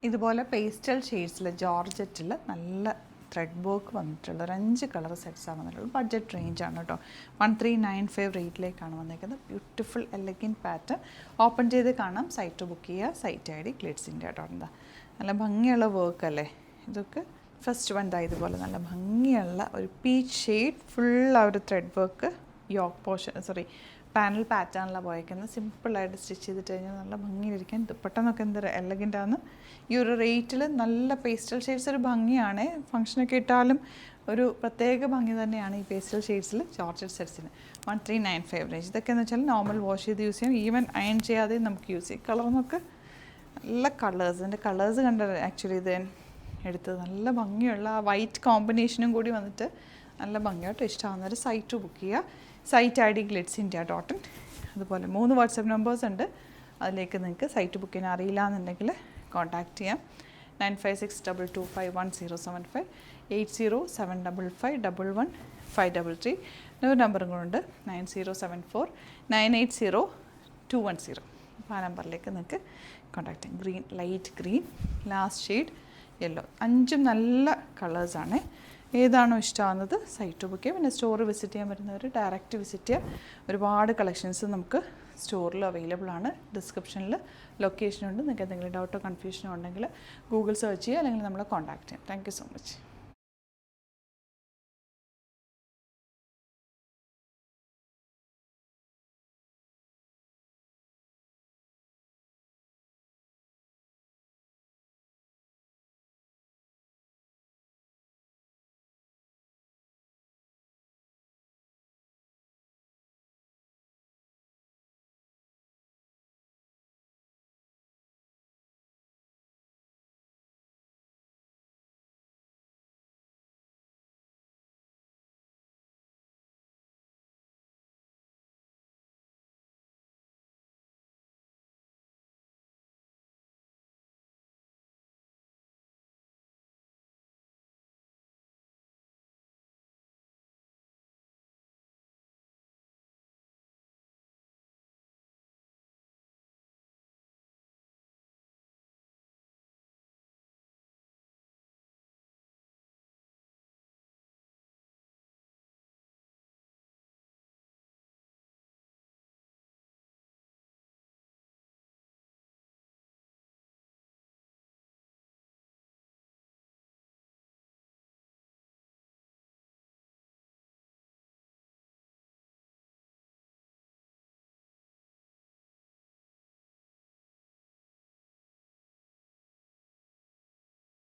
ഇതുപോലെ പേസ്റ്റൽ ഷെയ്ഡ്സിൽ ജോർജറ്റിൽ നല്ല thread work വന്നിട്ടുള്ള ഒരു 5 കളർ സെറ്റ്സാണ് വന്നിട്ടുള്ളത്. ബഡ്ജറ്റ് റേഞ്ചാണ് കേട്ടോ. 1395 റേറ്റിലേക്കാണ് വന്നിരിക്കുന്നത്. Beautiful elegant pattern. ഓപ്പൺ ചെയ്ത് കാണാം. സൈറ്റ് ബുക്ക് ചെയ്യുക. സൈറ്റ് ഐ ഡി ഗ്ലിറ്റ്സിൻ്റെ കേട്ടോ. എന്താ നല്ല ഭംഗിയുള്ള വർക്ക് അല്ലേ ഇതൊക്കെ. ഫസ്റ്റ് വൺ ദാ ഇതുപോലെ നല്ല ഭംഗിയുള്ള ഒരു പീച്ച് ഷെയ്ഡ് ഫുൾ ആ ഒരു thread work yoke portion panel പാറ്റേണിലാണ് പോയേക്കുന്നത്. സിമ്പിളായിട്ട് സ്റ്റിച്ച് ചെയ്തിട്ട് കഴിഞ്ഞാൽ നല്ല ഭംഗിയിലിരിക്കാൻ. ദുപ്പട്ടെന്നൊക്കെ എന്തൊരു എലഗൻ്റാണ്. ഈ ഒരു റേറ്റിൽ നല്ല പേസ്റ്റൽ ഷെയ്ഡ്സ് ഒരു ഭംഗിയാണ്. ഫംഗ്ഷനൊക്കെ ഇട്ടാലും ഒരു പ്രത്യേക ഭംഗി തന്നെയാണ് ഈ പേസ്റ്റൽ ഷെയ്ഡ്സിൽ ജോർജറ്റ് സെറ്റ്സിന്. 1395 റേഞ്ച്. ഇതൊക്കെ എന്ന് വെച്ചാൽ നോർമൽ വാഷ് ചെയ്ത് യൂസ് ചെയ്യാം. ഈവൻ അയൺ ചെയ്യാതെ നമുക്ക് യൂസ് ചെയ്യാം. കളർന്നൊക്കെ നല്ല കളേഴ്സ്. എൻ്റെ കളേഴ്സ് കണ്ടത് ആക്ച്വലി ഇത് എടുത്തത് നല്ല ഭംഗിയുള്ള ആ വൈറ്റ് കോമ്പിനേഷനും കൂടി വന്നിട്ട് നല്ല ഭംഗിയായിട്ട് ഇഷ്ടമാകുന്നവർ സൈറ്റ് ബുക്ക് ചെയ്യുക. Site I D glitz India .in. അതുപോലെ 3 വാട്സപ്പ് നമ്പേഴ്സ് ഉണ്ട്. അതിലേക്ക് നിങ്ങൾക്ക് സൈറ്റ് ബുക്ക് ചെയ്യാൻ അറിയില്ല എന്നുണ്ടെങ്കിൽ കോൺടാക്റ്റ് ചെയ്യാം. 9562251075 8075551133. ഒരു നമ്പറും കൂടെ 9074980210. അപ്പോൾ ആ നമ്പറിലേക്ക് നിങ്ങൾക്ക് കോൺടാക്റ്റ് ചെയ്യാം. Green, light green, last shade yellow. 5 നല്ല കളേഴ്സാണ്. ഏതാണോ ഇഷ്ടമാകുന്നത് സൈറ്റ് ബുക്ക് ചെയ്യാം. പിന്നെ സ്റ്റോർ വിസിറ്റ് ചെയ്യാൻ വരുന്നവർ ഡയറക്റ്റ് വിസിറ്റ് ചെയ്യാം. ഒരുപാട് കളക്ഷൻസ് നമുക്ക് സ്റ്റോറിൽ അവൈലബിൾ ആണ്. ഡിസ്ക്രിപ്ഷനിൽ ലൊക്കേഷനുണ്ട്. നിങ്ങൾക്ക് എന്തെങ്കിലും ഡൗട്ടോ കൺഫ്യൂഷനോ ഉണ്ടെങ്കിൽ ഗൂഗിൾ സെർച്ച് ചെയ്യുക അല്ലെങ്കിൽ നമ്മളെ കോൺടാക്റ്റ് ചെയ്യാം. Thank you so much.